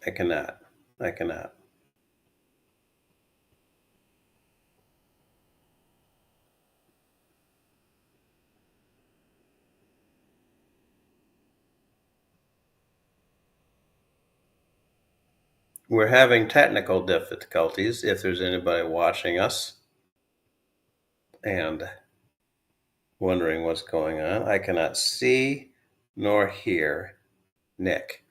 I cannot. I cannot. We're having technical difficulties if there's anybody watching us and wondering what's going on. I cannot see nor hear Nick.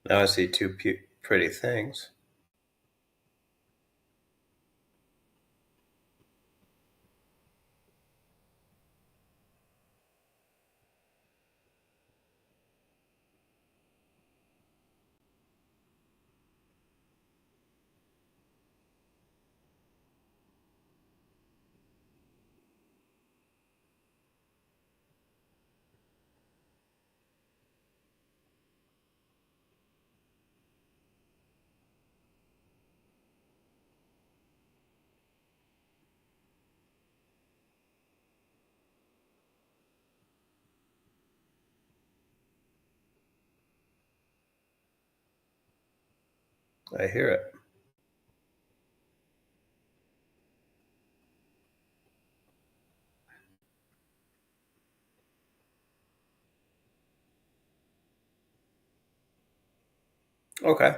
Now I see two pretty things. I hear it. Okay.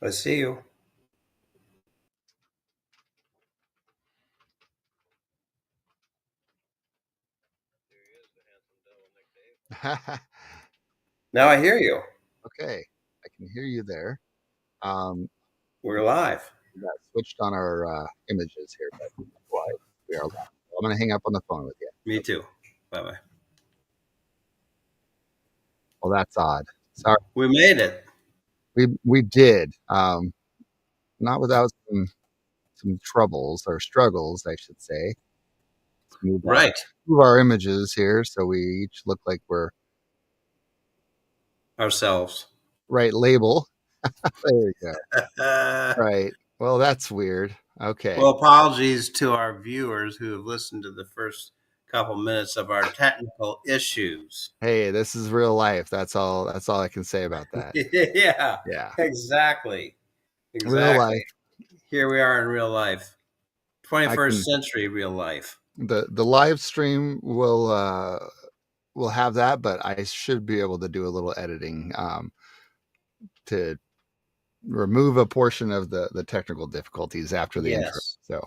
I see you. Now I hear you. Okay, I can hear you there. Um, We're live. we got switched on our images here, but why we are live. I'm going to hang up on the phone with you. Me too. Bye bye. Well, that's odd. Sorry, We made it. we did. Not without some troubles or struggles, I should say. Let's Right. move our images here so we each look like we're Ourselves. right label. There we go. Well, Right. Well, that's weird. Okay. apologies to our viewers who have listened to the first couple minutes of our technical issues. Hey, this is real life. That's all. That's all I can say about that. Yeah, Yeah, exactly. real Exactly. life. Here we are in real life. I 21st can century real life. the live stream will have that, but I should be able to do a little editing to remove a portion of the technical difficulties after the intro. Yes. So,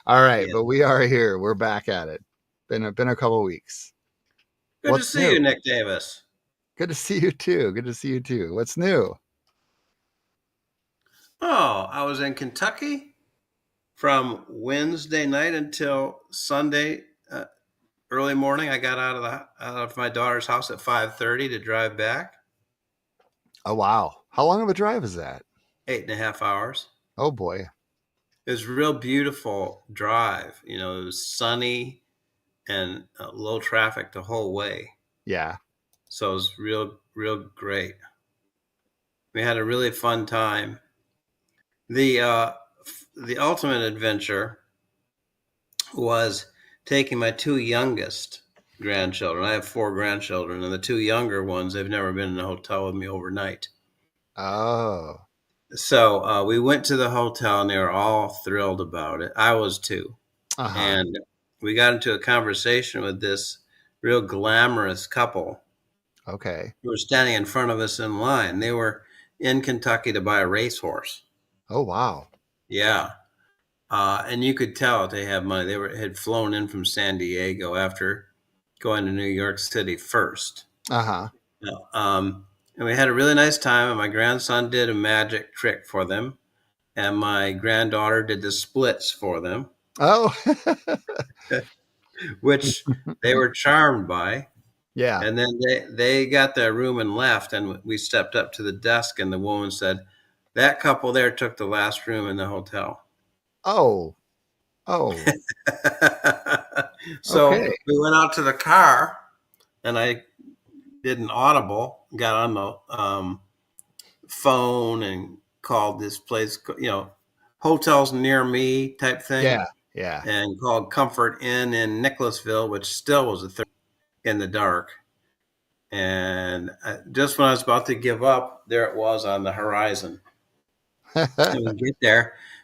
all right, Yes. but we are here. We're back at it. Been a couple weeks. Good to What's see new? you, Nick Davis. Good to see you too. Good to see you too. What's new? Oh, I was in Kentucky from Wednesday night until Sunday early morning. I got out of my daughter's house at 5:30 to drive back. Oh wow, how long of a drive is that? 8.5 hours. Oh boy. It was a real beautiful drive. It was sunny and low traffic the whole way. Yeah. So it was real great. We had a really fun time. The ultimate adventure was taking my two youngest grandchildren. I have four grandchildren, and the two younger ones, they've never been in a hotel with me overnight. Oh. So we went to the hotel, and they were all thrilled about it. I was too. Uh-huh. And we got into a conversation with this real glamorous couple Okay. who were standing in front of us in line. They were in Kentucky to buy a racehorse. Oh wow. Yeah. And you could tell they had money. Had flown in from San Diego after going to New York City first. Uh-huh. Yeah. And we had a really nice time. And my grandson did a magic trick for them, and my granddaughter did the splits for them, Oh. which they were charmed by. Yeah. And then they got their room and left, and we stepped up to the desk, and the woman said, "That couple there took the last room in the hotel." Oh. Oh. So Okay. we went out to the car, and I did an audible, got on the phone, and called this place, hotels near me type thing, Yeah. Yeah. and called Comfort Inn in Nicholasville, which still was a third in the dark. And just when I was about to give up, there it was on the horizon. And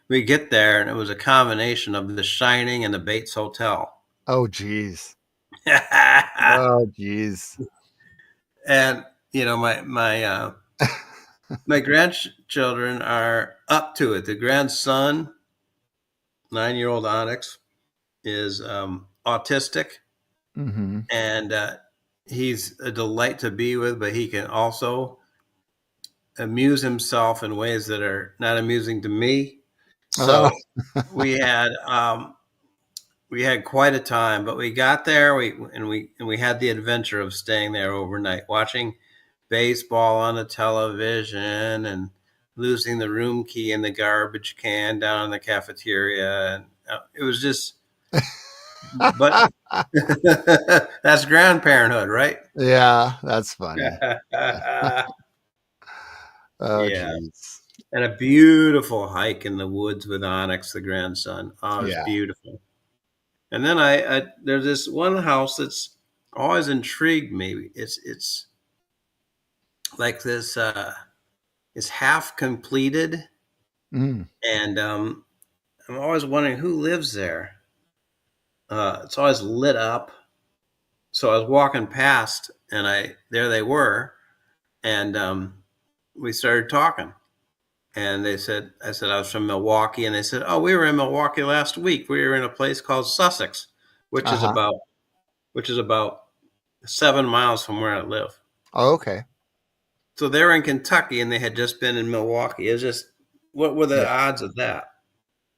we get there, and it was a combination of The Shining and the Bates Hotel. Oh, geez. Oh, geez. And my grandchildren are up to it. The grandson, 9-year-old Onyx, is autistic, Mm-hmm. and he's a delight to be with, but he can also amuse himself in ways that are not amusing to me. Oh. So we had we had quite a time, but we got there. We had the adventure of staying there overnight, watching baseball on the television, and losing the room key in the garbage can down in the cafeteria. And it was just, but that's grandparenthood, right? Yeah, that's funny. Oh, Yeah. geez. And a beautiful hike in the woods with Onyx, the grandson. Oh, it was Yeah. beautiful. And then there's this one house that's always intrigued me. It's like this. It's half completed, Mm. and I'm always wondering who lives there. It's always lit up. So I was walking past, and there they were, and we started talking. And I said I was from Milwaukee, and they said, "Oh, we were in Milwaukee last week. We were in a place called Sussex, which is Uh-huh. about which is about 7 miles from where I live." Oh, okay. So they were in Kentucky, and they had just been in Milwaukee. It's just, what were the Yeah. odds of that?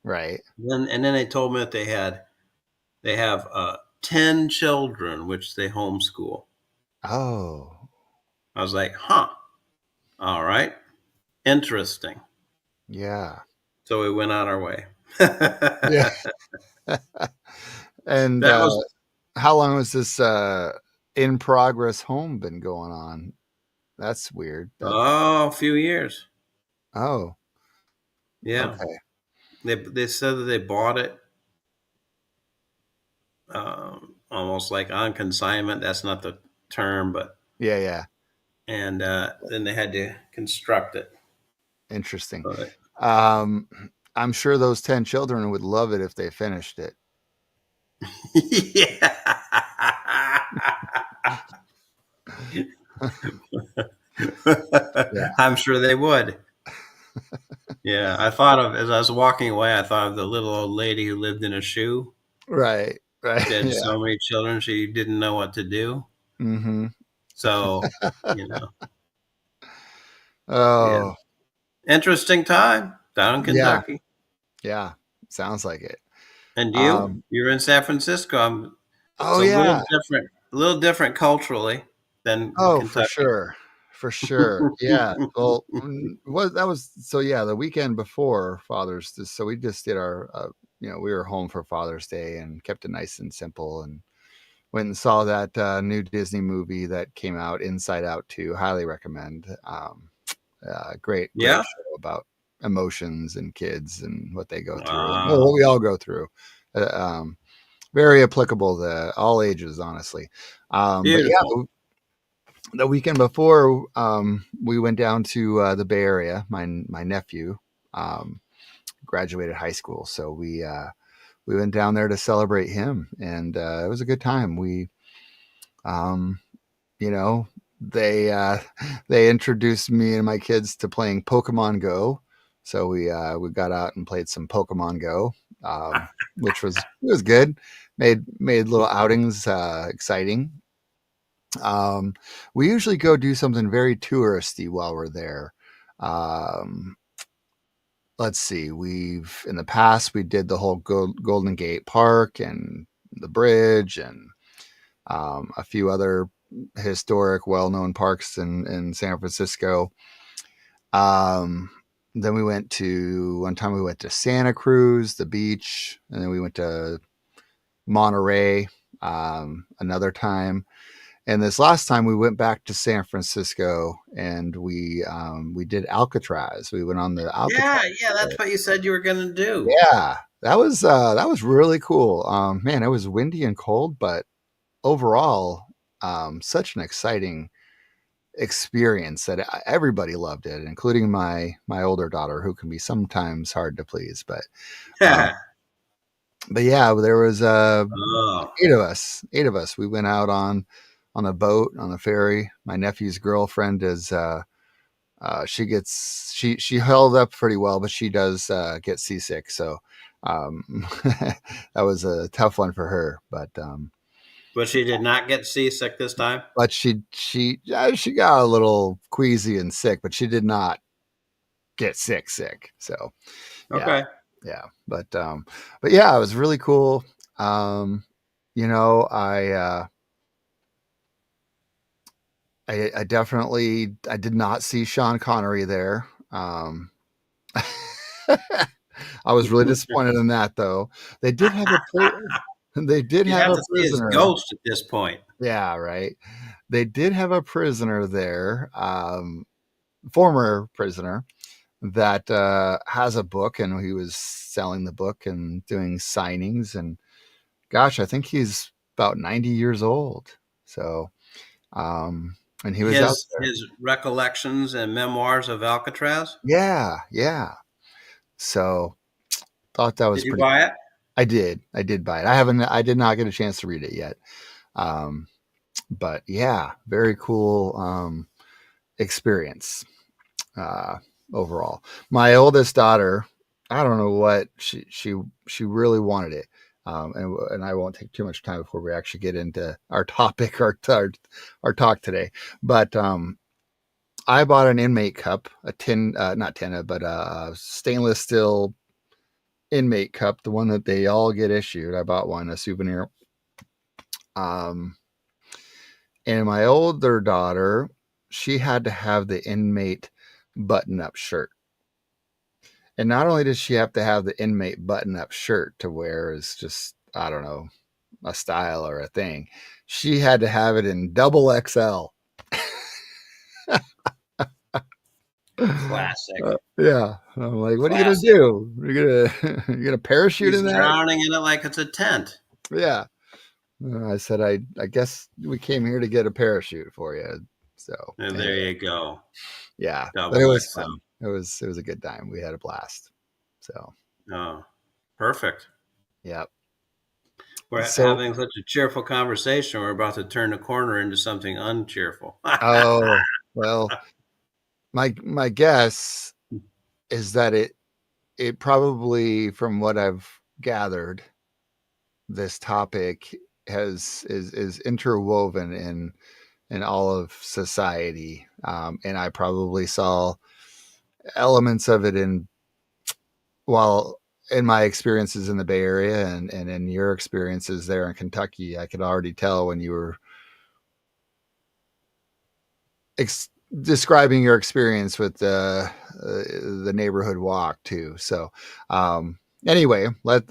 Right. And then they told me that they have 10 children, which they homeschool. Oh. I was like, huh, all right, interesting. Yeah. So we went on our way. Yeah. That And was, how long was this in progress home been going on? That's weird. oh, a few years. Oh, Yeah. okay. They said that they bought it almost like on consignment. That's not the term, but, Yeah, yeah. and then they had to construct it. Interesting. But Um, I'm sure those 10 children would love it if they finished it. yeah. Yeah. I'm sure they would. Yeah, I thought of, as I was walking away, I thought of the little old lady who lived in a shoe. Right. Right. She had Yeah. so many children, she didn't know what to do. Mm-hmm. So, you know, yeah, Oh, interesting time down in yeah. Kentucky. Yeah. Sounds like it. And Um, you're in San Francisco. It's oh yeah. a little different culturally than Oh, for Kentucky. sure. For sure. Yeah. Well, what that was so yeah, the weekend before Father's so we just did our we were home for Father's Day and kept it nice and simple and went and saw that new Disney movie that came out, Inside Out 2. Highly recommend. Great Yeah. show about emotions and kids and what they go through. Well, what Wow. we all go through. Uh, um, Very applicable to all ages, honestly. But yeah, Beautiful. the weekend before, we went down to the Bay Area. My nephew um, graduated high school, so we went down there to celebrate him, and it was a good time. Um, you know, they they introduced me and my kids to playing Pokemon Go. So we got out and played some Pokemon Go, which was good. Made little outings exciting. Um, we usually go do something very touristy while we're there. Um, let's see. We've in the past we did the whole Golden Gate Park and the bridge and a few other historic, well-known parks in San Francisco. Um, then we went to one time we went to Santa Cruz, the beach, and then we went to Monterey another time. And this last time we went back to San Francisco and we did Alcatraz. We went on the Alcatraz. Yeah, yeah, that's what you said you were going to do. Yeah, that was really cool. Man, it was windy and cold, but overall, such an exciting experience that everybody loved it, including my older daughter, who can be sometimes hard to please. Uh, but yeah, there was Oh, 8 of us. 8 of us. We went out on a boat on a ferry. My nephew's girlfriend is she held up pretty well, but she does get seasick. So that was a tough one for her. but she did not get seasick this time. But she got a little queasy and sick, but she did not get sick. So yeah, Okay. yeah. But yeah, it was really cool. You know, I definitely I did not see Sean Connery there. I was really disappointed in that though. They did have they did You'd have have a to see his prisoner. ghost at this point. Yeah, right. They did have a prisoner there, former prisoner that has a book, and he was selling the book and doing signings. And gosh, I think he's about 90 years old. So, and he was out there. His recollections and memoirs of Alcatraz. Yeah, yeah. So thought that was Did you pretty. buy it? I did buy it. I did not get a chance to read it yet. Um, but yeah, very cool experience uh, overall. My oldest daughter, I don't know what she really wanted it, and I won't take too much time before we actually get into our topic, our talk today. But I bought an inmate cup, a tin, not tin, but a stainless steel inmate cup, the one that they all get issued. I bought one, a souvenir. Um, and my older daughter, she had to have the inmate button up shirt. And not only does she have to have the inmate button up shirt to wear as just, I don't know, a style or a thing, she had to have it in double XL. Classic. Yeah. I'm like, what are you gonna Classic. do? You're gonna parachute He's in that? drowning in it like it's a tent. Yeah. I said, I guess we came here to get a parachute for you. So And there anyway, you go. yeah, but it Double was XL. fun. It was a good time. We had a blast. So Oh, perfect. yeah. We're So having such a cheerful conversation. We're about to turn the corner into something uncheerful. oh well, my guess is that it probably, from what I've gathered, this topic is interwoven in all of society, and I probably saw elements of it while in my experiences in the Bay Area and in your experiences there in Kentucky. I could already tell when you were describing your experience with the neighborhood walk too. So anyway, let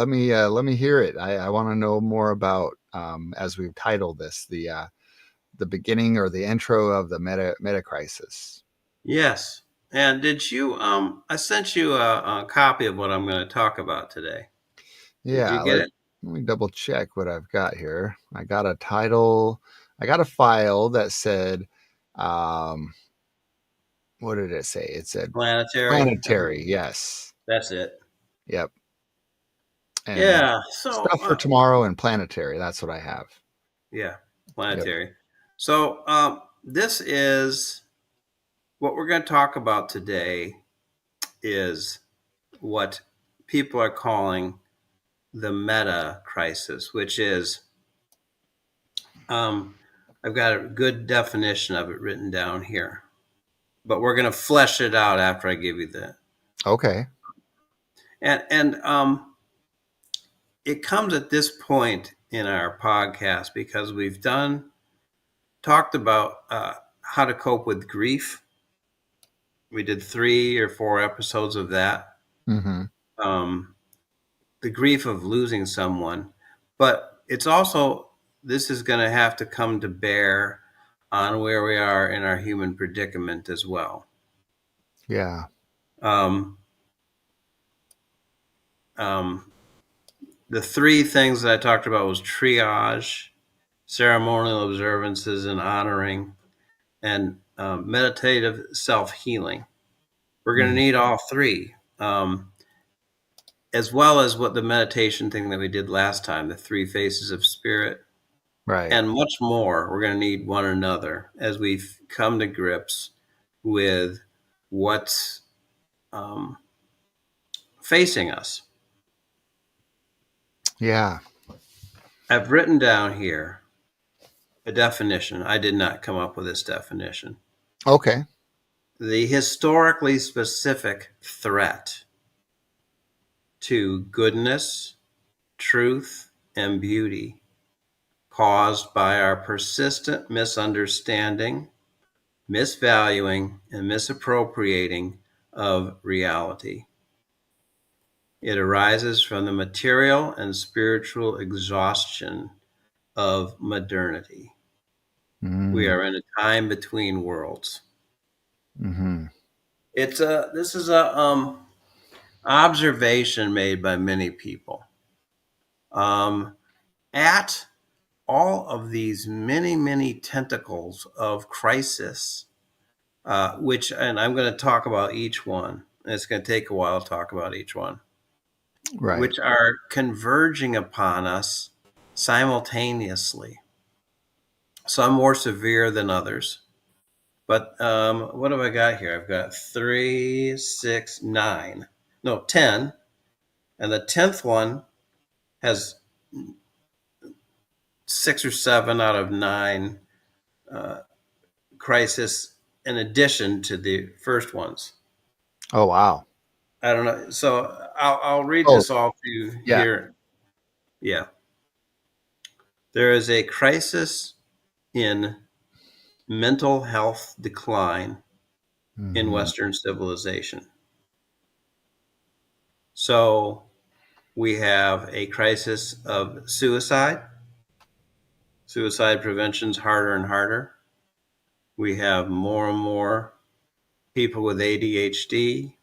me hear it. I want to know more about, as we've titled this, the beginning or the intro of the meta crisis. Yes. And did you I sent you a copy of what I'm going to talk about today. Did you Yeah, get it? let me double check what I've got here. I got a title. I got a file that said, um, what did it say? It said Planetary. planetary. Yes. That's it. Yep. And Yeah. So stuff for tomorrow and planetary. That's what I have. yeah, Yep. planetary. So this is what we're going to talk about today is what people are calling the Metacrisis, which is, I've got a good definition of it written down here, but we're going to flesh it out after I give you the. Okay. And it comes at this point in our podcast because we've talked about how to cope with grief. We did 3 or 4 episodes of that. Mm-hmm. Um, the grief of losing someone, but it's also, this is going to have to come to bear on where we are in our human predicament as well. Yeah. Um, um, the 3 things that I talked about was triage, ceremonial observances and honoring, and meditative self-healing. We're going to Mm. need all 3, as well as what the meditation thing that we did last time, the 3 faces of spirit, Right. and much more. We're going to need one another as we come to grips with what's facing us. Yeah. I've written down here a definition. I did not come up with this definition. Okay. The historically specific threat to goodness, truth, and beauty caused by our persistent misunderstanding, misvaluing, and misappropriating of reality. It arises from the material and spiritual exhaustion of modernity. We Mm. are in a time between worlds. Mm-hmm. This is a observation made by many people. At all of these many tentacles of crisis, which, and I'm going to talk about each one. And it's going to take a while to talk about each one, Right. which are converging upon us simultaneously. Some more severe than others. But what have I got here? I've got 3, 6, 9. No, 10. And the 10th one has 6 or 7 out of 9 uh, crisis in addition to the first ones. Oh, wow. I don't know. So I'll read Oh, this all to you yeah. here. Yeah. There is a crisis in mental health decline in Mm-hmm. Western civilization. So we have a crisis of suicide. Suicide prevention's harder and harder. We have more and more people with ADHD,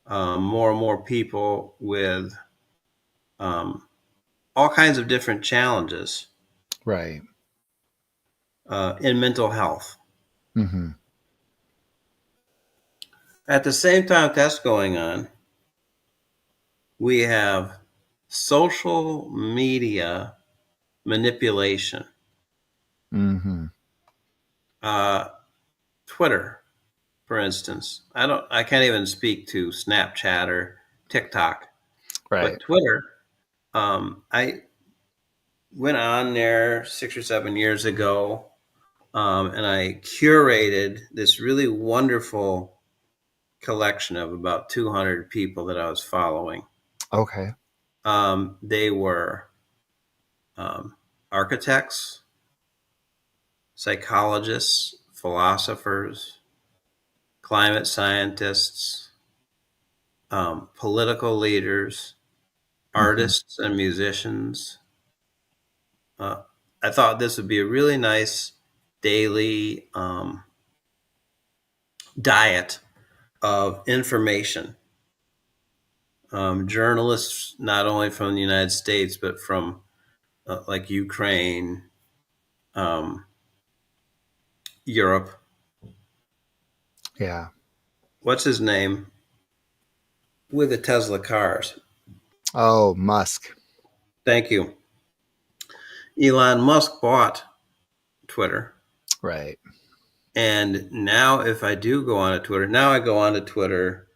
more and more people with um, all kinds of different challenges Right. in mental health. Mm-hmm. At the same time that's going on, we have social media manipulation. Mm-hmm. Uh, Twitter, for instance. I can't even speak to Snapchat or TikTok, Right. but Twitter, I went on there 6 or 7 years ago, and I curated this really wonderful collection of about 200 people that I was following. Okay. They were um, architects, psychologists, philosophers, climate scientists, political leaders, Mm-hmm. artists, and musicians. Uh, I thought this would be a really nice daily diet of information. Journalists, not only from the United States, but from like Ukraine, um, Europe. Yeah. What's his name? With the Tesla cars. Oh, Musk. Thank you. Elon Musk bought Twitter. Right. And now, if I do go on to Twitter, now I go on to Twitter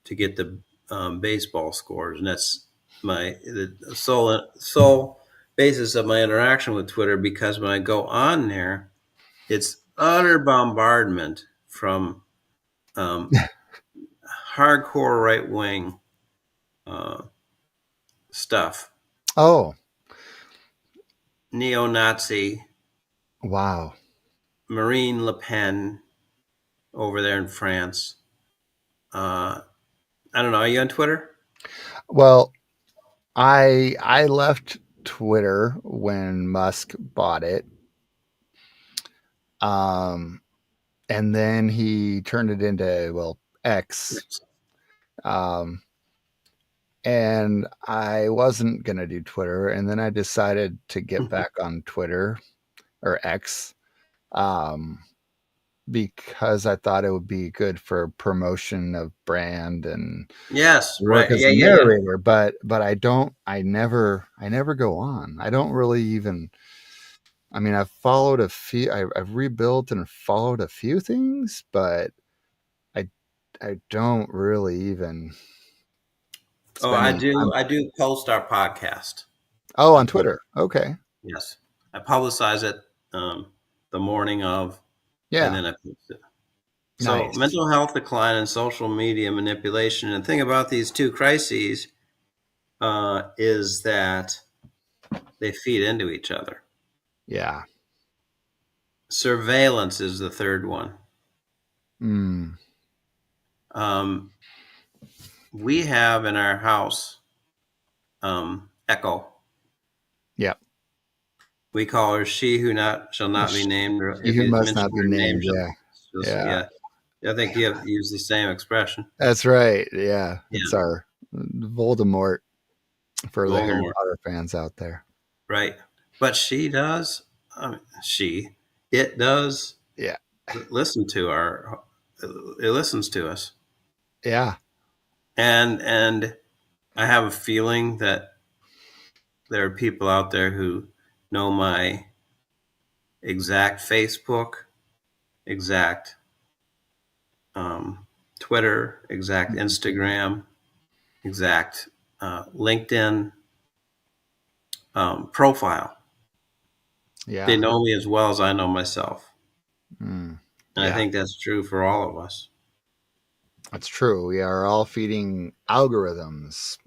to get the baseball scores, and that's the sole basis of my interaction with Twitter. Because when I go on there, it's utter bombardment from um, hardcore right wing uh, stuff, Oh, neo Nazi, wow. Marine Le Pen over there in France. Uh, I don't know. Are you on Twitter? Well, I left Twitter when Musk bought it. Um, and then he turned it into, well, X. Um, and I wasn't going to do Twitter. And then I decided to get back on Twitter or X, um, because I thought it would be good for promotion of brand and Yes, work right. as Yeah, a yeah, yeah. narrator. But I never go on. I don't really even. I mean, I've followed a few. I've rebuilt and followed a few things, but I I don't really even Oh, spend I any time do. I on it. do post our podcast Oh, on on Twitter. Twitter. Okay. Yes, I publicize it the morning of, and Yeah. then I post it. So, Nice. mental health decline and social media manipulation. And the thing about these two crises is that they feed into each other. Yeah. Surveillance is the third one. Mm. Um, we have in our house Echo. Yep. We call her she who not shall not be named. Or She if who you must mention not be her name, named. Yeah. Yeah. yeah. I think you have used the same expression. That's right. Yeah. It's Yeah, our Voldemort for the Harry Voldemort, Potter fans out there. right? But she does. It does Yeah. listen to our. It listens to us, Yeah. and I have a feeling that there are people out there who know my exact Facebook, exact Twitter, exact Mhm. Instagram, exact LinkedIn profile. They Yeah. know me as well as I know myself. Mm. And I Yeah. think that's true for all of us. That's true. We are all feeding algorithms.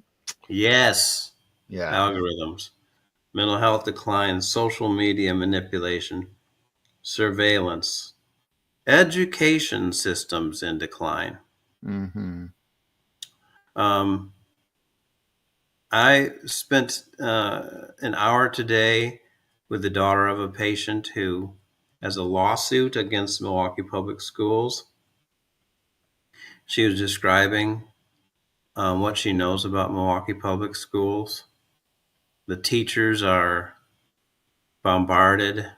Yes, Yeah. algorithms, mental health decline, social media manipulation, surveillance, education systems in decline. Mm-hmm. Um, I spent an hour today with the daughter of a patient who has a lawsuit against Milwaukee Public Schools. She was describing what she knows about Milwaukee Public Schools. The teachers are bombarded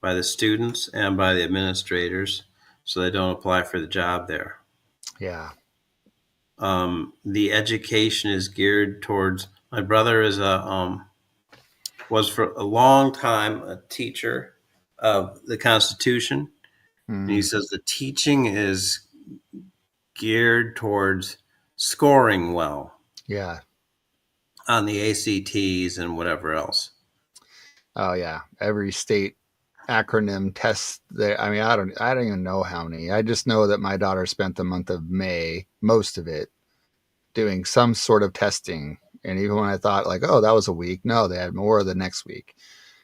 by the students and by the administrators, so they don't apply for the job there. Yeah. The education is geared towards. My brother is a was for a long time a teacher of the Constitution, and he Mm. says the teaching is geared towards scoring well Yeah. on the ACTs and whatever else. Oh yeah. Every state acronym test there. I mean, I don't even know how many. I just know that my daughter spent the month of May, most of it, doing some sort of testing. And even when I thought like, oh, that was a week, no, they had more the next week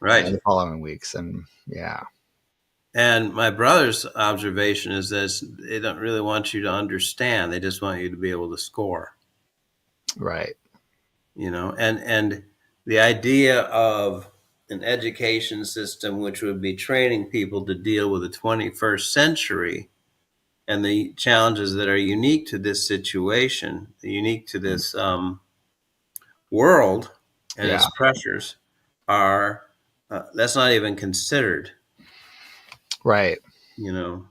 and Right. the following weeks. And yeah. And my brother's observation is that they don't really want you to understand; they just want you to be able to score. Right. And the idea of an education system which would be training people to deal with the 21st century and the challenges that are unique to this situation, unique to this world and Yeah. its pressures, are that's not even considered. Right. You know,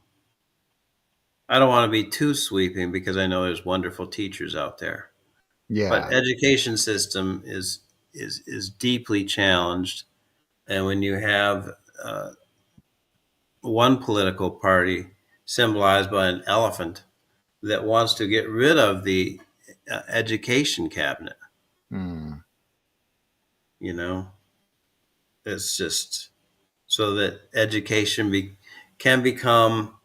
I don't want to be too sweeping because I know there's wonderful teachers out there, but Yeah. education system is deeply challenged, and when you have one political party symbolized by an elephant that wants to get rid of the education cabinet. Mm. You know, it's just so that education can become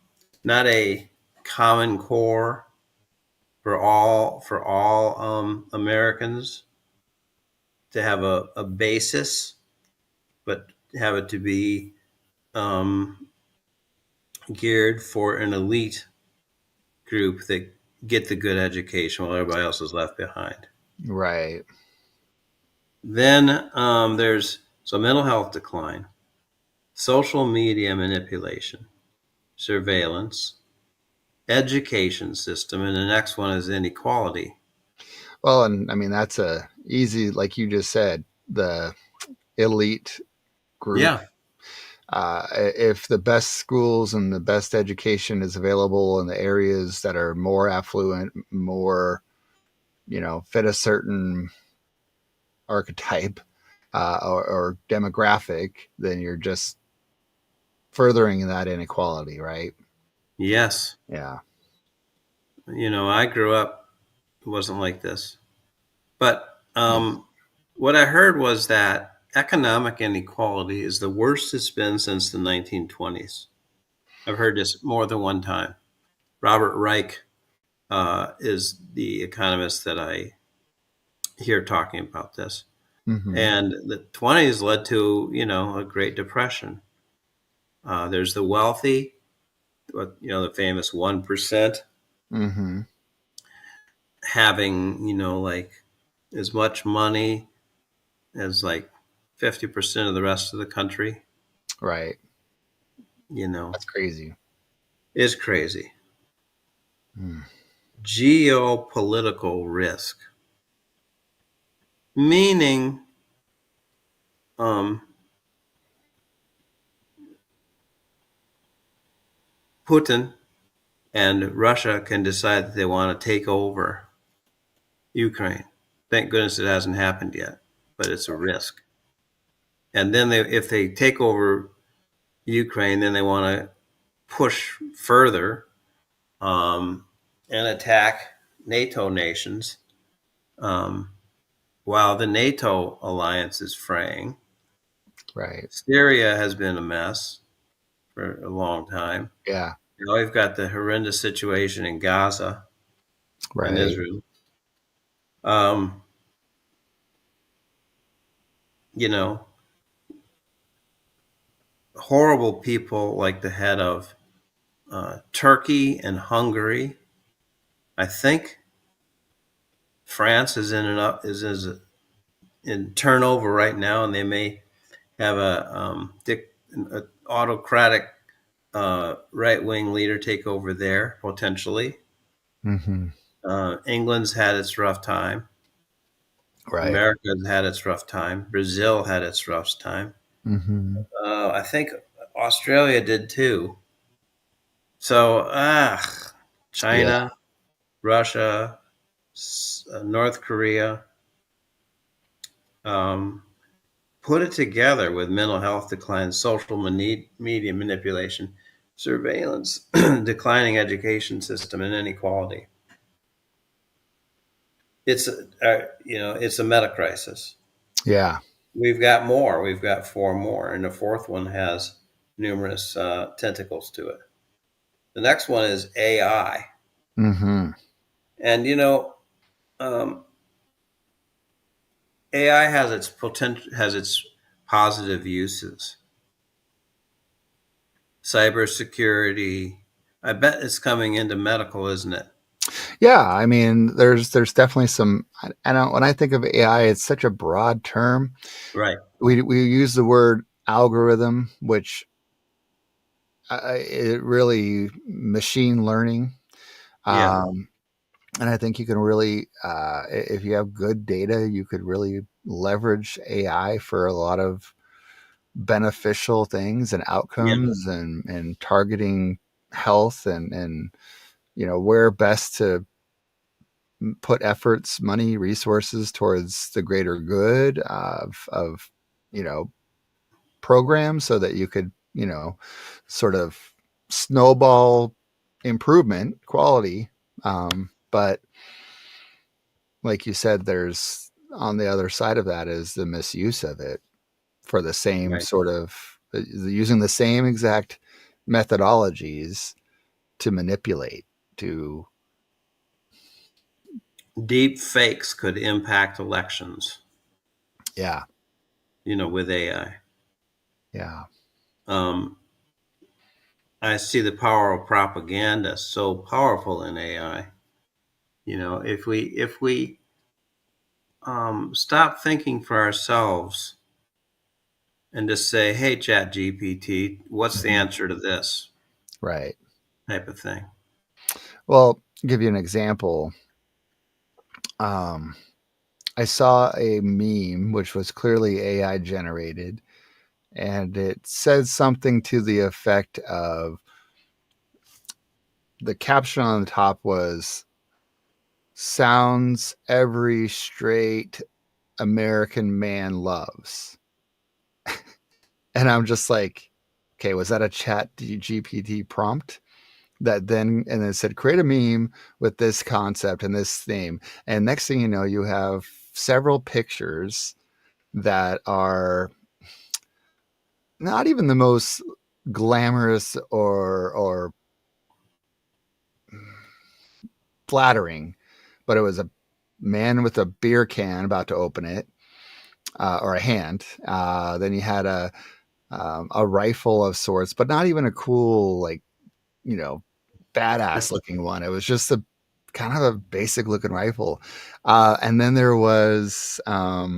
not a common core for all Americans to have a basis, but have it to be um, geared for an elite group that get the good education while everybody else is left behind. Right. Then there's so mental health decline, social media manipulation, surveillance, education system, and the next one is inequality. Well, and I mean, that's a easy, like you just said, the elite group. Yeah, If the best schools and the best education is available in the areas that are more affluent, more, fit a certain archetype or demographic, then you're just furthering that inequality, right? yes. Yeah. I grew up, it wasn't like this. But Yeah. what I heard was that economic inequality is the worst it's been since the 1920s. I've heard this more than one time. Robert Reich is the economist that I hear talking about this. Mm-hmm. And the 20s led to, a Great Depression. There's the wealthy, the famous 1% Mm-hmm. having, like as much money as like 50% of the rest of the country, Right. you know, That's crazy. is crazy. Mm. Geopolitical risk, meaning um, Putin and Russia can decide that they want to take over Ukraine. Thank goodness it hasn't happened yet, but it's a risk. And then if they take over Ukraine, then they want to push further um, and attack NATO nations um, while the NATO alliance is fraying. Right. Syria has been a mess for a long time. Yeah. Now we've got the horrendous situation in Gaza and Right. Israel. Um, you know, horrible people like the head of Turkey and Hungary. I think France is in turnover right now, and they may have an autocratic right wing leader take over there potentially. Mm-hmm. England's had its rough time. Right. America's had its rough time. Brazil had its rough time. Mm-hmm. I think Australia did too. So, Yeah. China, Russia, North Korea, um, put it together with mental health decline, social media manipulation, surveillance, declining education system, and inequality. It's a meta crisis. Yeah. We've got more. We've got four more, and the fourth one has numerous tentacles to it. The next one is AI, Mm-hmm. and um, AI has its potential, has its positive uses. Cybersecurity. I bet it's coming into medical, isn't it? Yeah. I mean, there's definitely some. When I think of AI, it's such a broad term. Right. We use the word algorithm, which it really machine learning. Yeah. Um, and I think you can really, if you have good data, you could really leverage AI for a lot of beneficial things and Yeah. outcomes and targeting health and where best to put efforts, money, resources towards the greater good of you know programs so that you could you know, sort of snowball improvement quality. But like you said, there's on the other side of that is the misuse of it for the same Right. sort of using the same exact methodologies to manipulate to Deep fakes could impact elections, yeah, with AI. yeah, Um, I see the power of propaganda so powerful in AI. If we stop thinking for ourselves and just say, "Hey, Chat GPT, what's the mhm, answer to this?" right. type of thing. Well, I'll give you an example. um I saw a meme which was clearly AI generated, and it said something to the effect of the caption on the top was sounds every straight American man loves. And I'm just like, okay, was that a chat GPT prompt? That then, and it said, create a meme with this concept and this theme. And next thing you know, you have several pictures that are not even the most glamorous or flattering, but it was a man with a beer can about to open it, or a hand. Then you had a rifle of sorts, but not even a cool, like, you know, badass looking one. It was just a kind of a basic looking rifle. And then there was a,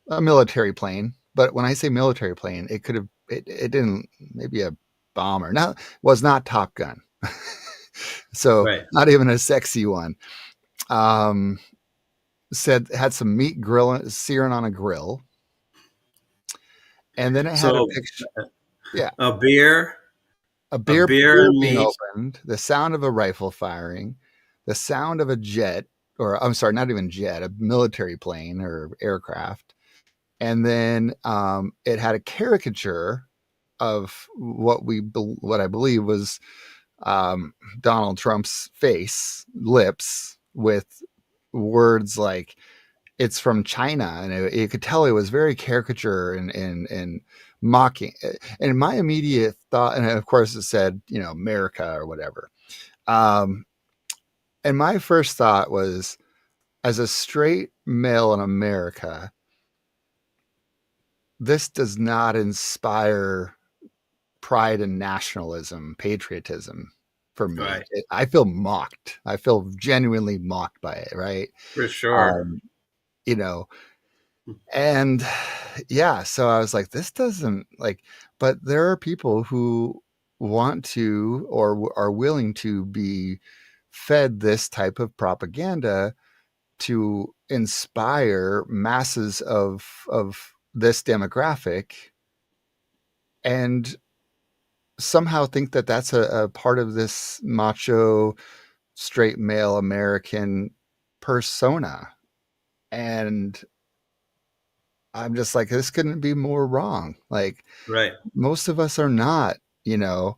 a military plane. But when I say military plane, it could have, it didn't, maybe a bomber. Now, was not Top Gun. So Right. not even a sexy one. Um, Said had some meat grilling, searing on a grill. And then it had a So picture. Yeah. a beer, A a beer beer beer and being meat. opened, the sound of a rifle firing, the sound of a jet, or I'm sorry, not even jet, a military plane or aircraft, and then it had a caricature of what I believe was Donald Trump's face, lips, with words like "it's from China," and you could tell it was very caricature and mocking. And my immediate thought, and of course it said, America or whatever. Um, and my first thought was, as a straight male in America, this does not inspire pride and nationalism, patriotism for me. Right. I feel mocked. I feel genuinely mocked by it, right? For sure. Um, you know, and yeah, so I was like, this doesn't like, but there are people who want to or are willing to be fed this type of propaganda to inspire masses of this demographic, and somehow think that that's a part of this macho straight male American persona. And I'm just like, this couldn't be more wrong. Like, Right. most of us are not, you know.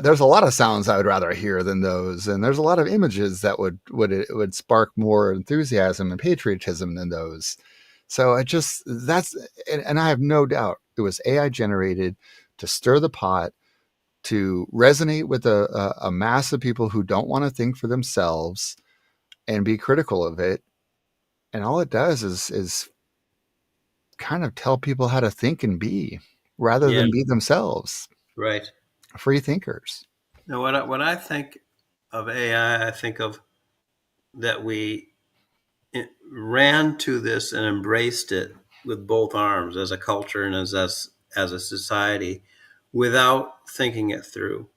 There's a lot of sounds I would rather hear than those, and there's a lot of images that would spark more enthusiasm and patriotism than those. So I just that's and I have no doubt it was AI generated to stir the pot, to resonate with a mass of people who don't want to think for themselves and be critical of it. And all it does is kind of tell people how to think and be, rather Yeah. than be themselves, Right. free thinkers. Now, when I think of AI, I think of that we ran to this and embraced it with both arms as a culture and as a society, without thinking it through,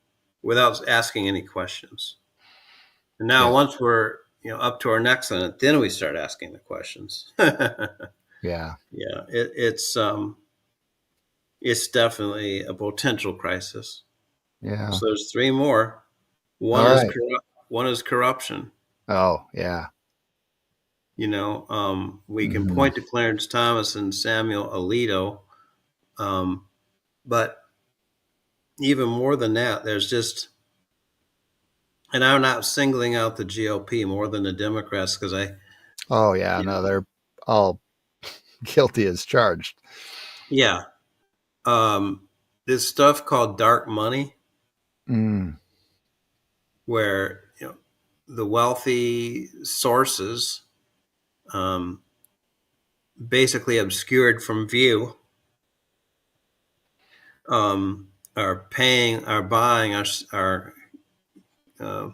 without asking any questions. And Yeah, now, once we're up to our necks in it, then we start asking the questions. Yeah, yeah, it's definitely a potential crisis. yeah. So there's three more. One All is right. corrupt. One is corruption. Oh, yeah. We can Hmm. point to Clarence Thomas and Samuel Alito, Um, but even more than that, there's just, and I'm not singling out the GOP more than the Democrats because Oh yeah, you no, know, they're all guilty as charged. yeah, this stuff called dark money, Mm, where the wealthy sources, um, basically obscured from view, are buying our uh,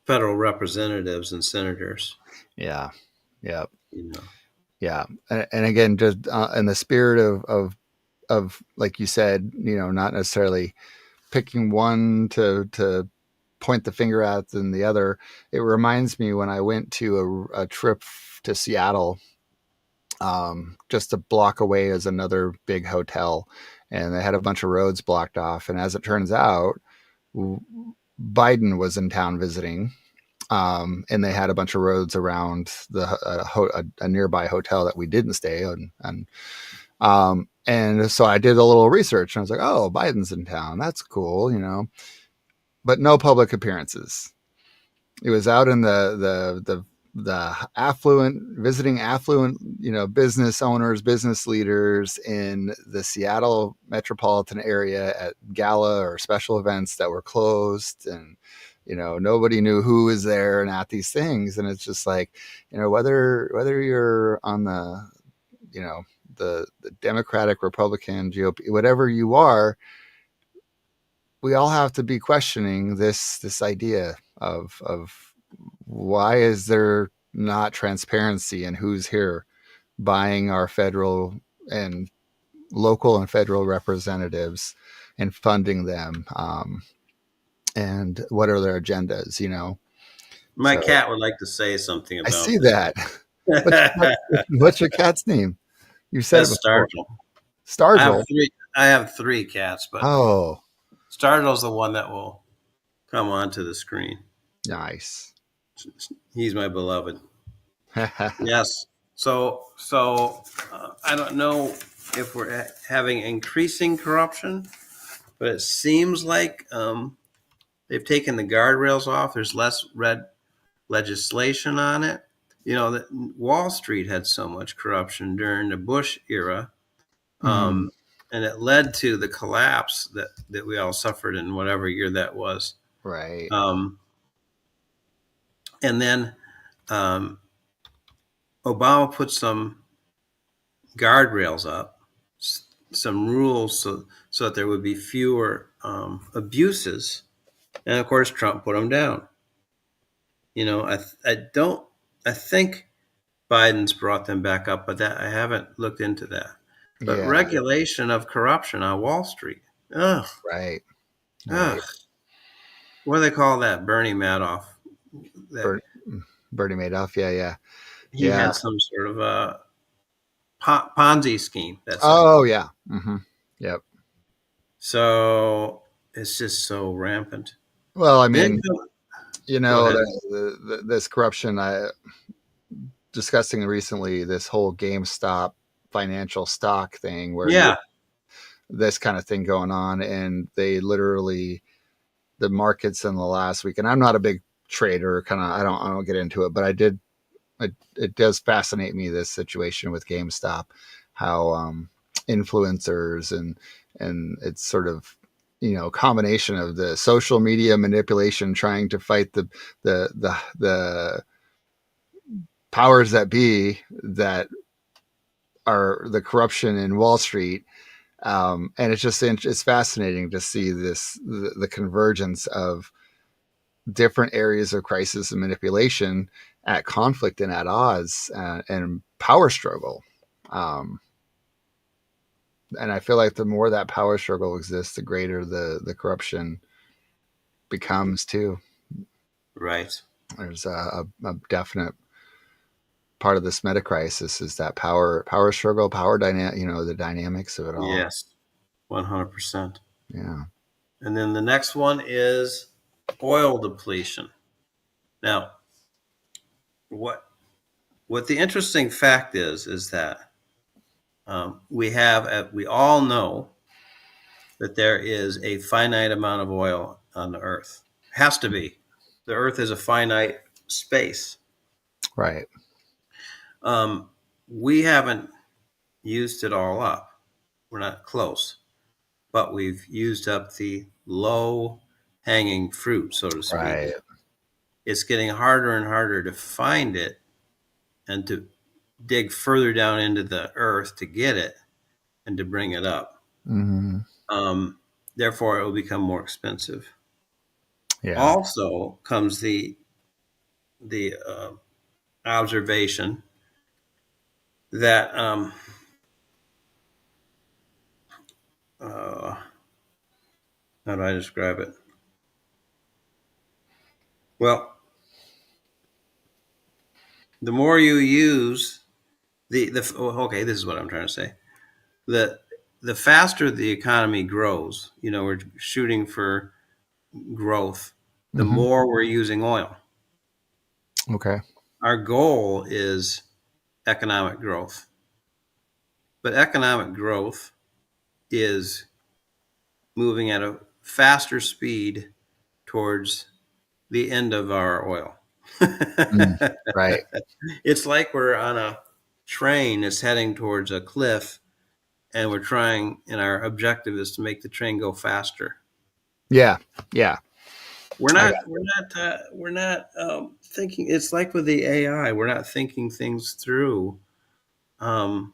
federal representatives and senators. yeah, yeah, You know, yeah. And again, just in the spirit of like you said, not necessarily picking one to point the finger at than the other. It reminds me when I went to a trip to Seattle. Just a block away is another big hotel, and they had a bunch of roads blocked off. And as it turns out, Biden was in town visiting, and they had a bunch of roads around a nearby hotel that we didn't stay on. And so I did a little research, and I was like, "Oh, Biden's in town. That's cool." But no public appearances. It was out in the affluent visiting affluent business owners, business leaders in the Seattle metropolitan area at gala or special events that were closed, and nobody knew who was there and at these things. And it's just like, whether you're on you know the Democratic, Republican, GOP, whatever you are, we all have to be questioning this idea of why is there not transparency in who's here buying our federal and local and federal representatives and funding them, and what are their agendas. my So cat would like to say something I about see this. that. What's your cat's name? You said it That's before. Stargell. I have Stargell. three. I have three cats, but Oh, Stargell's the one that will come onto the screen. nice. He's my beloved. Yes. So I don't know if we're having increasing corruption, but it seems like they've taken the guardrails off. There's less red legislation on it. Wall Street had so much corruption during the Bush era, Mm, um, and it led to the collapse that we all suffered in whatever year that was. right. Um, and then um, Obama put some guardrails up, some rules so that there would be fewer abuses, and of course Trump put them down. I don't. I think Biden's brought them back up, but that I haven't looked into that. But Yeah, regulation of corruption on Wall Street. Ugh, right. ugh. Right. What do they call that? Bernie Madoff. That Bert, Bernie Madoff. Yeah, yeah. he Yeah. had some sort of a Ponzi scheme. That's it. Oh yeah. Yep. So it's just so rampant. Well, I Then mean, go ahead. this corruption. I discussing recently this whole GameStop financial stock thing where you Yeah, this kind of thing going on, and they literally the markets in the last week. And I'm not a big trader. Kind of, I don't get into it, but I did. It does fascinate me, this situation with GameStop, how influencers and it's sort of combination of the social media manipulation trying to fight the powers that be that are the corruption in Wall Street. And it's fascinating to see the convergence of different areas of crisis and manipulation at conflict and at odds, and power struggle. Um, and I feel like the more that power struggle exists, the greater the corruption becomes too. right. There's a definite part of this metacrisis is that power struggle, power dynamic, the dynamics of it all. Yes, 100%. Yeah. And then the next one is oil depletion. Now, what what the interesting fact is that We all know that there is a finite amount of oil on the Earth. Has to be. The Earth is a finite space. Right. Um, we haven't used it all up. We're not close, but we've used up the low hanging fruit, so to speak. Right. It's getting harder and harder to find it and to dig further down into the earth to get it and to bring it up. Mm-hmm. Therefore, it will become more expensive. Yeah. Also comes the observation that how do I describe it? Well, the more you use okay, this is what I'm trying to say. The the faster the economy grows, we're shooting for growth, the Mm-hmm. more we're using oil. Okay. Our goal is economic growth, but economic growth is moving at a faster speed towards the end of our oil. Mm. Right. It's like we're on a train that's heading towards a cliff, and our objective is to make the train go faster. Yeah. Yeah. We're I not got. we're not we're not thinking. It's like with the AI, we're not thinking things through. Um,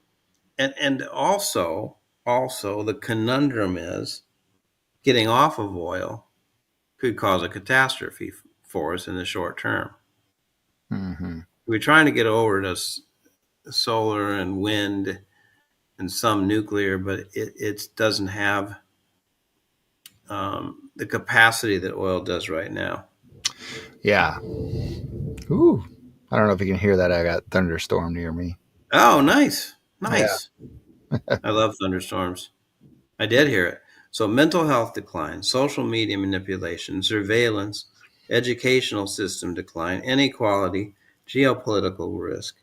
and also the conundrum is getting off of oil could cause a catastrophe for us in the short term. Mm-hmm. We're trying to get over to solar and wind and some nuclear, but it doesn't have the capacity that oil does right now. Yeah. Ooh. I don't know if you can hear that. I got thunderstorm near me. Oh, nice, Yeah. nice. I love thunderstorms. I did hear it. So mental health decline, social media manipulation, surveillance, educational system decline, inequality, geopolitical risk.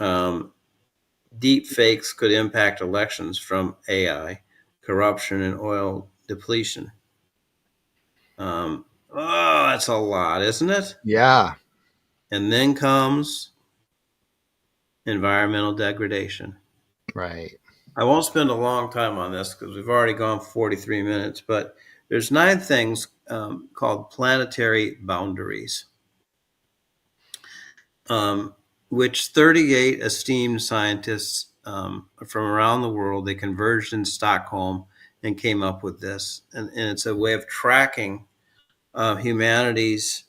Um, Deep fakes could impact elections from AI, corruption, and oil depletion. That's a lot, isn't it? Yeah. And then comes environmental degradation. Right. I won't spend a long time on this because we've already gone 43 minutes, but there's 9 things called planetary boundaries, um, which 38 esteemed scientists from around the world, they converged in Stockholm and came up with this. And it's a way of tracking humanity's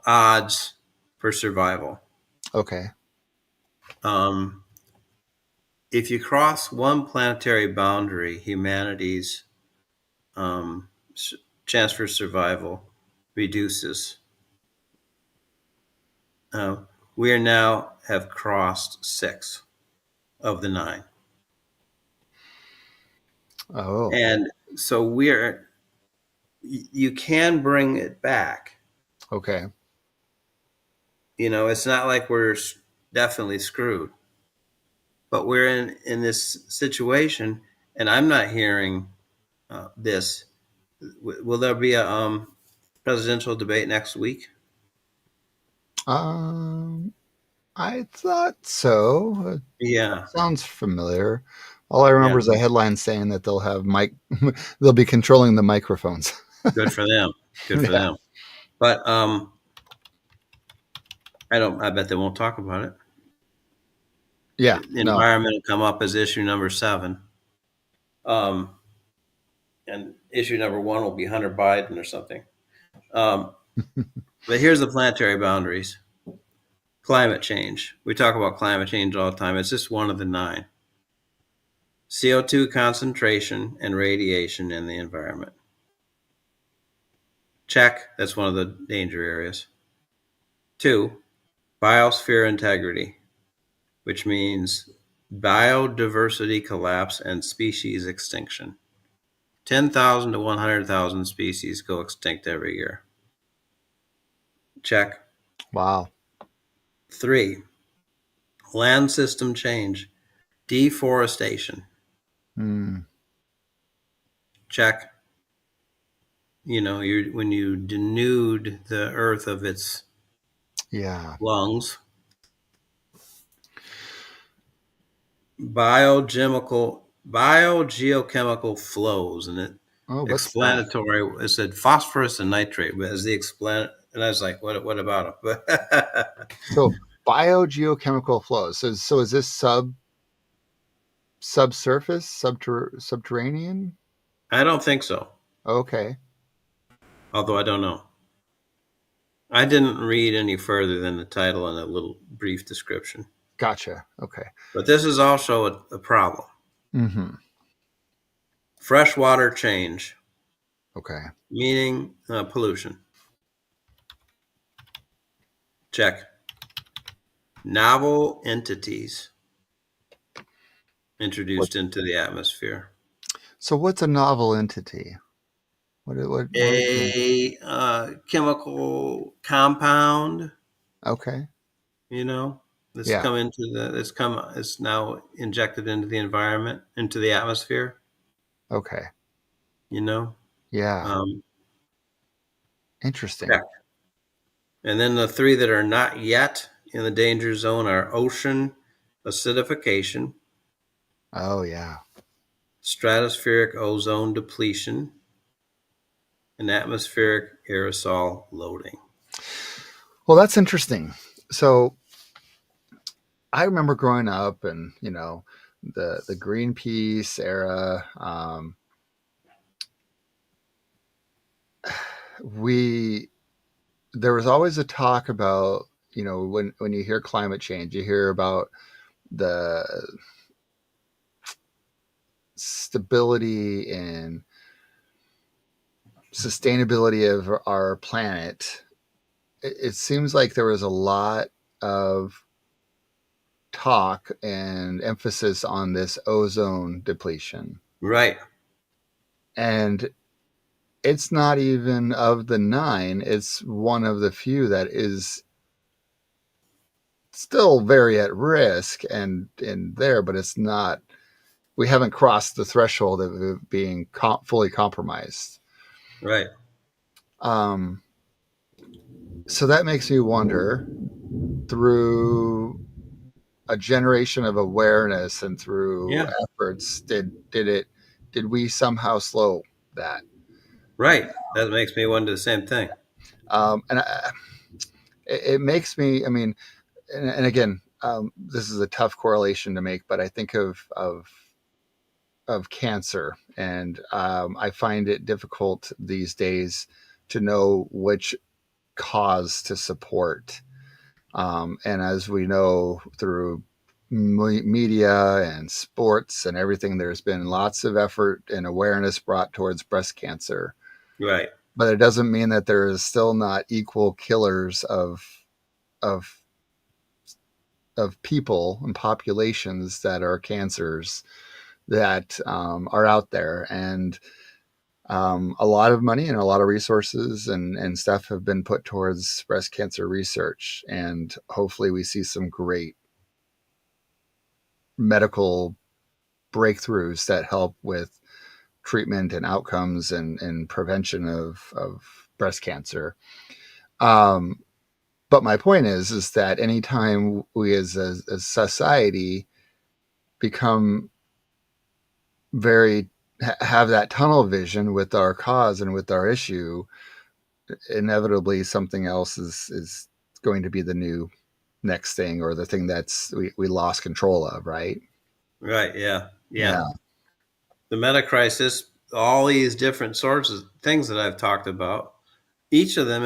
odds for survival. Okay. Um, if you cross one planetary boundary, humanity's um, chance for survival reduces. Uh, we are now have crossed 6 of the 9, Oh. and so you can bring it back. Okay. It's not like we're definitely screwed, but we're in this situation, and I'm not hearing this. Will there be a presidential debate next week? Um. I thought so. Yeah, Sounds familiar. All I yeah. remember is a headline saying that they'll have they'll be controlling the microphones. Good for them. Good for Yeah. them. But I don't. I bet they won't talk about it. Yeah. The No. environment will come up as issue number 7, um, and issue number 1 will be Hunter Biden or something. Um, but here's the planetary boundaries: climate change. We talk about climate change all the time. It's just one of the 9. CO2 concentration and radiation in the environment. Check. That's one of the danger areas. 2, biosphere integrity, which means biodiversity collapse and species extinction. 10,000 to 100,000 species go extinct every year. Check. Wow. 3, land system change. Deforestation. Hmm. Check. When you denude the earth of its Yeah. lungs. Biogeochemical flows, and it Oh, what's that? explanatory. It said phosphorus and nitrate, but as the explan, and I was like, what about them? So biogeochemical flows. So is this subsurface, subterranean? I don't think so. Okay. Although I don't know. I didn't read any further than the title and a little brief description. Gotcha. Okay. But this is also a problem. Mm-hmm. Freshwater change, Okay. meaning pollution. Check. Novel entities What? introduced into the atmosphere. So what's a novel entity? What would be? A chemical compound, Okay. you know, Yeah. it's now injected into the environment, into the atmosphere, Okay. you know. Yeah. Um, Interesting. yeah. And then the three that are not yet in the danger zone are ocean acidification, Oh yeah. stratospheric ozone depletion, and atmospheric aerosol loading. Well, that's interesting. So I remember growing up, and the Greenpeace era. We There was always a talk about when you hear climate change, you hear about the stability and sustainability of our planet. It seems like there was a lot of talk and emphasis on this ozone depletion. Right, And it's not even of the nine, it's one of the few that is still very at risk and in there, but it's not, we haven't crossed the threshold of it being fully compromised. right. Um, so that makes me wonder, through a generation of awareness and through Yeah, efforts, did we somehow slow that? right. That makes me wonder the same thing. And it makes me, I mean, and again, this is a tough correlation to make, but I think of cancer, and I find it difficult these days to know which cause to support. And as we know through media and sports and everything, there's been lots of effort and awareness brought towards breast cancer, Right, but it doesn't mean that there is still not equal killers of of people and populations that are cancers that are out there. And a lot of money and a lot of resources and stuff have been put towards breast cancer research. And hopefully we see some great medical breakthroughs that help with treatment and outcomes and prevention of breast cancer. Um, but my point is that anytime we as a society become very have that tunnel vision with our cause and with our issue, inevitably something else is going to be the new next thing, or the thing that's we lost control of, right? right. Yeah, yeah. Yeah. The Metacrisis, all these different sorts of things that I've talked about, each of them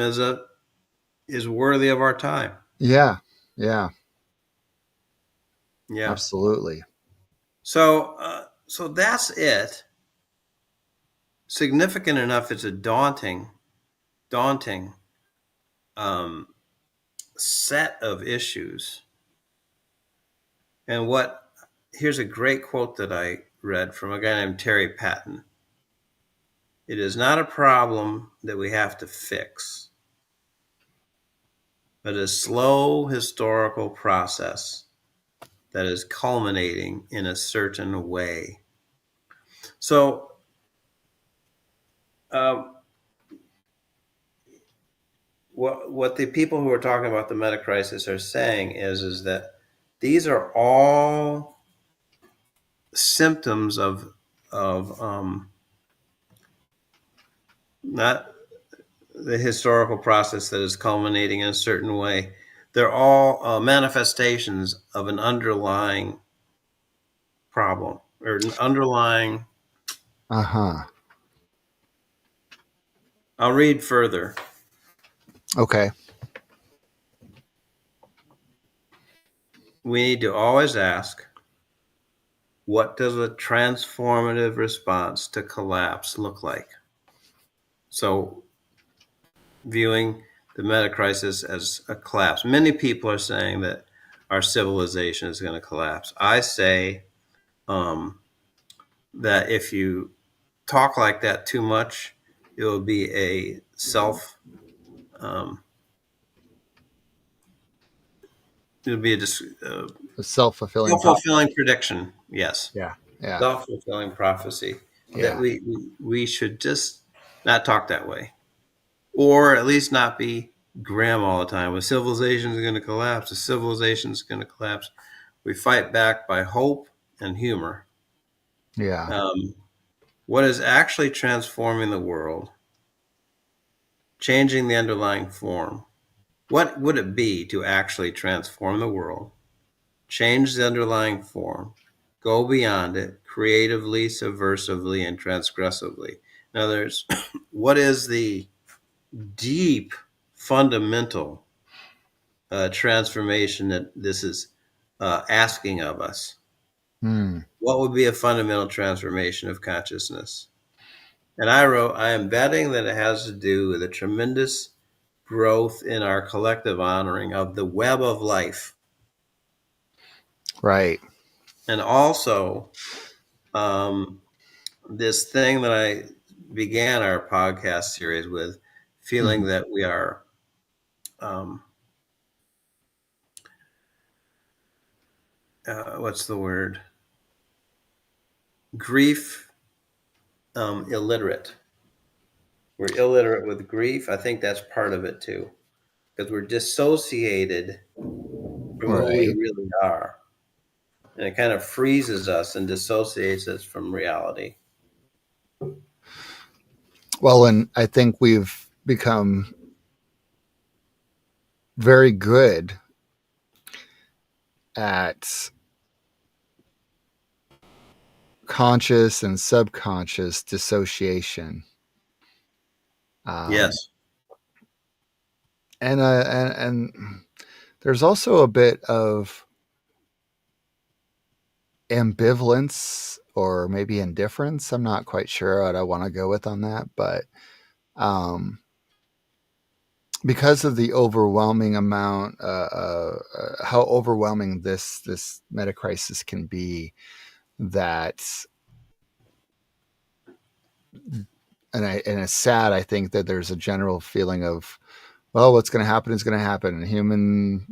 is worthy of our time. Yeah. Yeah. Yeah. Absolutely. So that's it. Significant enough. It's a daunting um, set of issues. And here's a great quote that I read from a guy named Terry Patton. It is not a problem that we have to fix, but a slow historical process that is culminating in a certain way. So, um, what the people who are talking about the Metacrisis are saying is that these are all symptoms of not the historical process that is culminating in a certain way. They're all manifestations of an underlying problem or an underlying. Uh huh. I'll read further. Okay. We need to always ask, what does a transformative response to collapse look like? So, viewing the Metacrisis as a collapse. Many people are saying that our civilization is going to collapse. I say that if you talk like that too much, it will be a um, it'll be a A self-fulfilling prophecy. self-fulfilling prediction. Yes, Yeah. Yeah. self-fulfilling prophecy that Yeah. we should just not talk that way, or at least not be grim all the time. A civilization is going to collapse. A civilization is going to collapse. We fight back by hope and humor. Yeah. Um, what is actually transforming the world, changing the underlying form? What would it be to actually transform the world, change the underlying form, go beyond it creatively, subversively, and transgressively? In other words, what is the deep, fundamental transformation that this is asking of us? Hmm. What would be a fundamental transformation of consciousness? And I wrote, I am betting that it has to do with a tremendous growth in our collective honoring of the web of life. Right. And also, um, this thing that I began our podcast series with, feeling Mhm. that we are, um, what's the word? Grief illiterate. We're illiterate with grief. I think that's part of it too, because we're dissociated from who we Right. really are. And it kind of freezes us and dissociates us from reality. Well, and I think we've become very good at conscious and subconscious dissociation. Um, Yes. and there's also a bit of ambivalence or maybe indifference. I'm not quite sure what I want to go with on that, but um, because of the overwhelming amount, how overwhelming this meta crisis can be, that and it's sad. I think that there's a general feeling of, well, what's going to happen is going to happen. Human,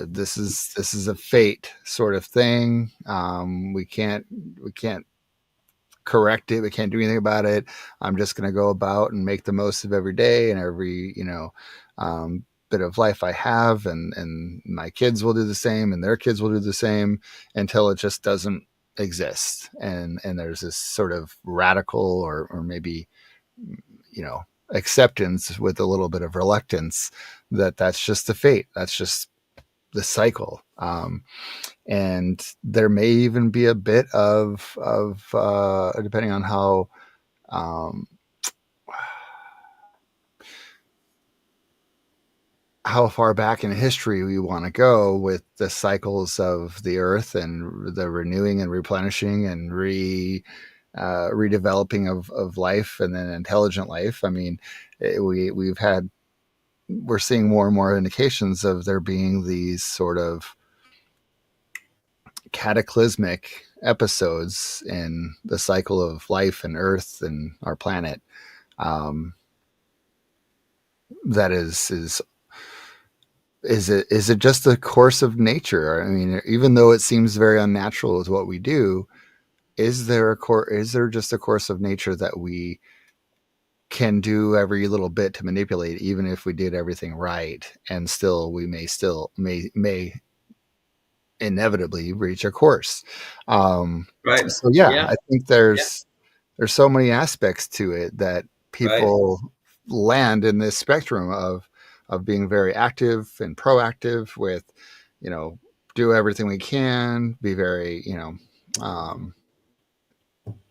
this is a fate sort of thing. We can't correct it. We can't do anything about it. I'm just going to go about and make the most of every day and every bit of life I have, and my kids will do the same, and their kids will do the same until it just doesn't exist. And there's this sort of radical or maybe acceptance with a little bit of reluctance that that's just the fate. That's just the cycle. And there may even be a bit of depending on um, how far back in history we want to go with the cycles of the earth and the renewing and replenishing and redeveloping of life and then intelligent life. I mean, we're seeing more and more indications of there being these sort of cataclysmic episodes in the cycle of life and earth and our planet, um, that is is it just a course of nature? I mean, even though it seems very unnatural with what we do, is there just a course of nature that we can do every little bit to manipulate, even if we did everything right, and still we may inevitably reach a course. Um, Right. so yeah, Yeah. I think Yeah. there's so many aspects to it that Right. people land in this spectrum of being very active and proactive with, you know, do everything we can, be very, um,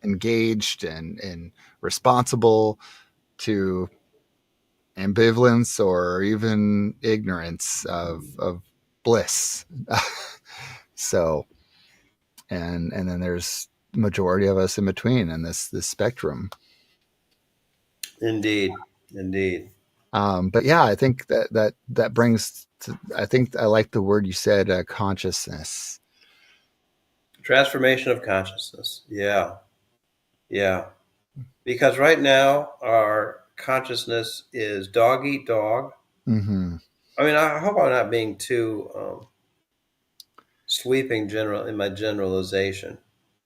engaged and responsible, to ambivalence or even ignorance of bliss. So, and then there's majority of us in between in this spectrum. Indeed. Indeed. But yeah, I think that brings to, I think I like the word you said, consciousness. Transformation of consciousness. Yeah. Yeah. Because right now our consciousness is dog eat dog. Hmm. I mean, I hope I'm not being too sweeping general in my generalization,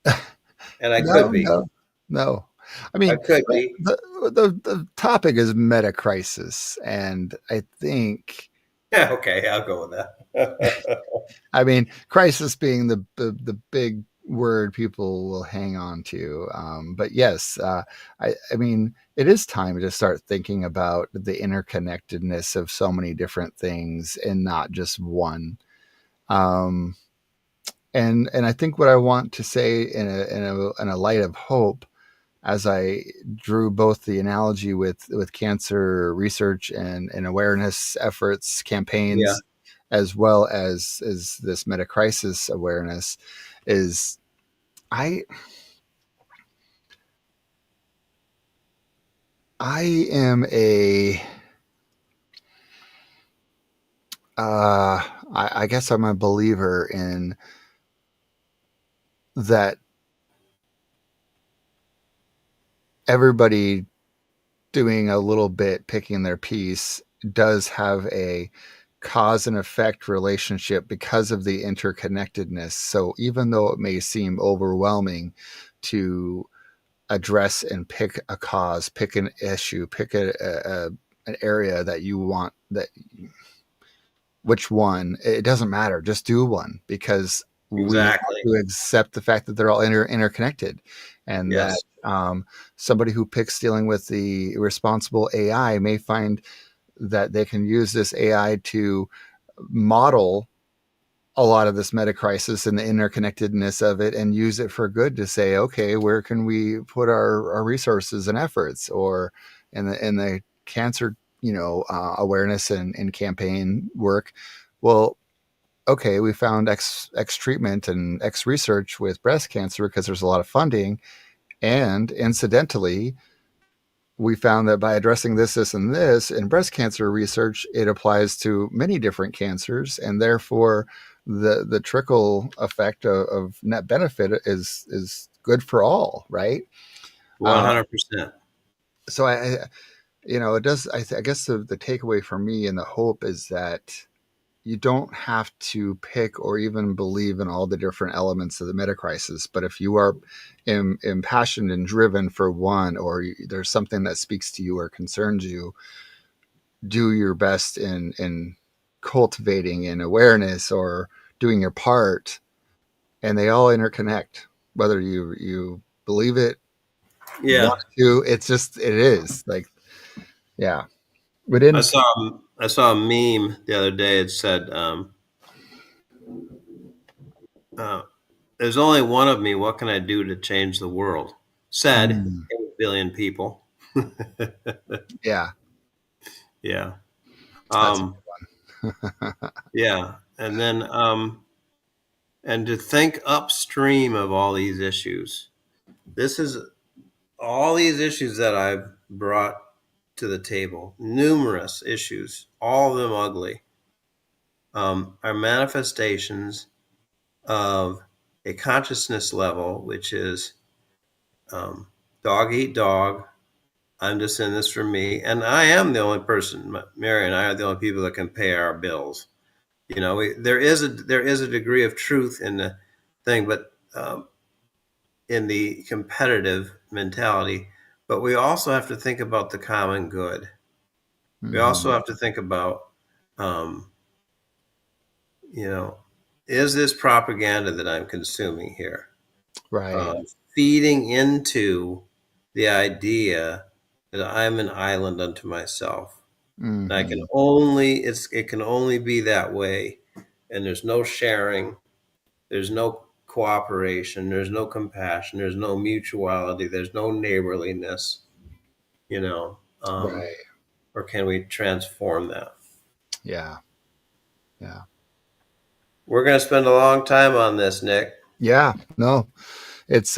and I No, could be. no, no. I I mean, could be. the topic is metacrisis, and I think, Yeah. Okay. I'll go with that. I mean, crisis being the big word people will hang on to. But yes, I mean, it is time to start thinking about the interconnectedness of so many different things and not just one. Um, and I think what I want to say in a light of hope, as I drew both the analogy with cancer research and awareness efforts, Yeah. campaigns, as well as this metacrisis awareness, is I I am a I guess I'm a believer in that everybody doing a little bit, picking their piece, does have a cause and effect relationship because of the interconnectedness. So even though it may seem overwhelming to address and pick a cause, pick an issue, pick an area that you want, that which one, it doesn't matter. Just do one, because we have Exactly. to accept the fact that they're all interconnected, and that Yes. somebody who picks dealing with the responsible AI may find that they can use this AI to model a lot of this meta crisis and the interconnectedness of it, and use it for good to say, okay, where can we put our resources and efforts? Or in the cancer, awareness and campaign work, well, okay, we found X treatment and X research with breast cancer because there's a lot of funding, and incidentally, we found that by addressing this, and this in breast cancer research, it applies to many different cancers, and therefore the trickle effect of net benefit is good for all, right? Uh, 100%. so it does. I guess the takeaway for me and the hope is that you don't have to pick or even believe in all the different elements of the meta crisis. But if you are impassioned and driven for one, or there's something that speaks to you or concerns you, do your best in cultivating in awareness or doing your part, and they all interconnect. Whether you believe it, Yeah. want to, it is like, yeah, we I didn't. saw I saw a meme the other day. It said, uh, "There's only one of me. What can I do to change the world?" Said Mm, 8 billion people. yeah, Yeah. that's Um, yeah. And then and to think upstream of all these issues. This is all these issues that I've brought to the table. Numerous issues, all of them ugly, are manifestations of a consciousness level, which is um, dog eat dog. I'm just in this for me. And I am the only person, Mary and I are the only people that can pay our bills. There is a degree of truth in the thing, but in the competitive mentality. But we also have to think about the common good. We also Hmm. have to think about, um, you know, is this propaganda that I'm consuming here Right. feeding into the idea that I'm an island unto myself? And I can Hmm. only it can only be that way, and there's no sharing, there's no cooperation, there's no compassion, there's no mutuality, there's no neighborliness, you know. Right. Or can we transform that? Yeah. Yeah. We're going to spend a long time on this, Nick. Yeah. No, it's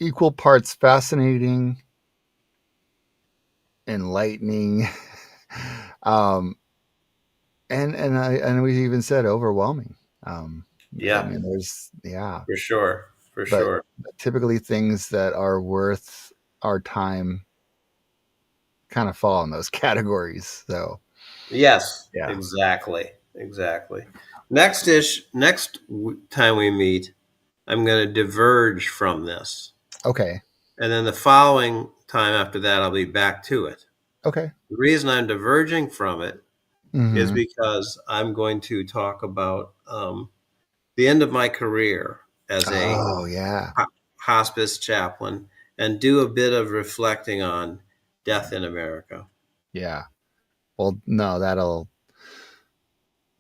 equal parts fascinating, enlightening, um, and we even said overwhelming. Um, I Yeah, mean, there's yeah, for sure, for but sure. typically things that are worth our time kind of fall in those categories. So Yes, yeah. exactly, exactly. Next time we meet, I'm going to diverge from this, Okay. and then the following time after that, I'll be back to it. Okay. The reason I'm diverging from it is Hmm. because I'm going to talk about the end of my career as a Oh yeah. hospice chaplain and do a bit of reflecting on death in America. Yeah. Well, no,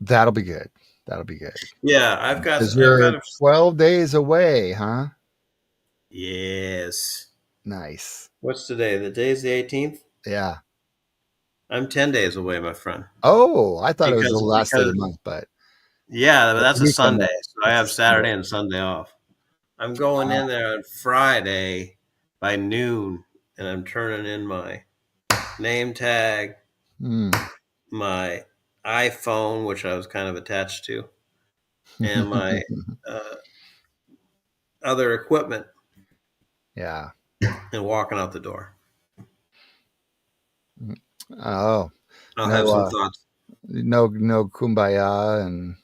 that'll be good. That'll be good. Yeah, Because I've you're got a 12 days away, huh? yes. Nice. What's today? The day's the 18th. Yeah. I'm 10 days away, my friend. Oh, I thought it was the last of the Because month, but yeah, but that's a week on Sunday, the so I that's a have Sunday. Saturday and Sunday off. I'm going in there on Friday by noon, and I'm turning in my name tag, Mm. my iPhone, which I was kind of attached to, and my uh, other equipment, Yeah. and walking out the door. Oh, I'll have no, some thoughts. no kumbaya, and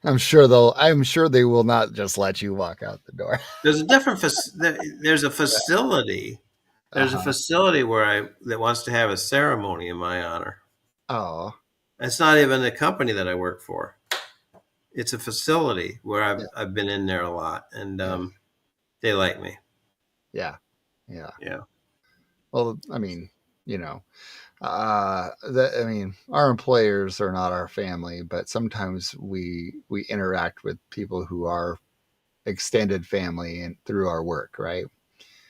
I'm sure they will not just let you walk out the door. There's a different. There's a facility. Uh There's a huh. facility where I that wants to have a ceremony in my honor. Oh, It's not even a company that I work for. It's a facility where yeah, I've been in there a lot, and yeah, they like me. yeah, yeah. Yeah, Well, I mean, I mean, our employers are not our family, but sometimes we interact with people who are extended family and through our work, right?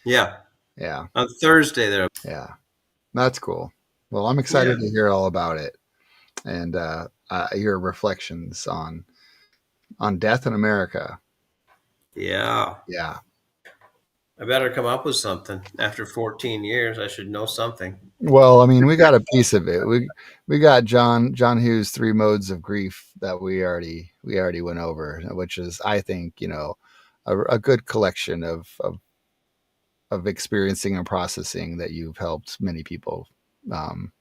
yeah. Yeah, On Thursday there. yeah. That's cool. Well, I'm Yeah, excited to hear all about it and your reflections on death in America. yeah. Yeah. I better come up with something. After 14 years, I should know something. Well, I mean, we got a piece of it. We got John Hughes' three modes of grief that we already went over, which is, I think, a good collection of experiencing and processing that you've helped many people um,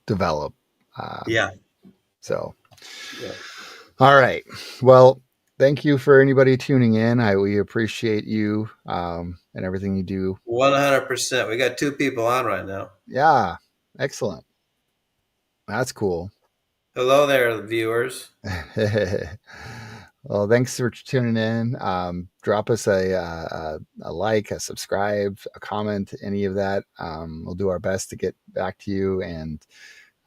develop. Um, Yeah, so, yeah. all right. Well, thank you for anybody tuning in. We appreciate you and everything you do. 100%. We got two people on right now. Yeah, excellent. That's cool. Hello there, viewers. Well, thanks for tuning in. Drop us a like, a subscribe, a comment, any of that. We'll do our best to get back to you. And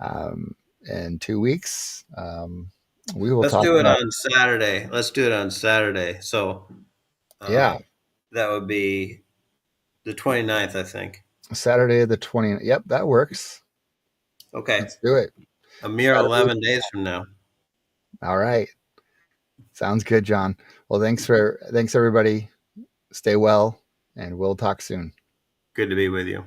um, in 2 weeks, we will Let's talk do it about, on Saturday. Let's do it on Saturday. So yeah, uh, that would be the 29th, I think. Saturday the 20th. Yep, that works. Okay. Let's do it. A mere Saturday. 11 days from now. All right. Sounds good, John. Well, thanks everybody. Stay well, and we'll talk soon. Good to be with you.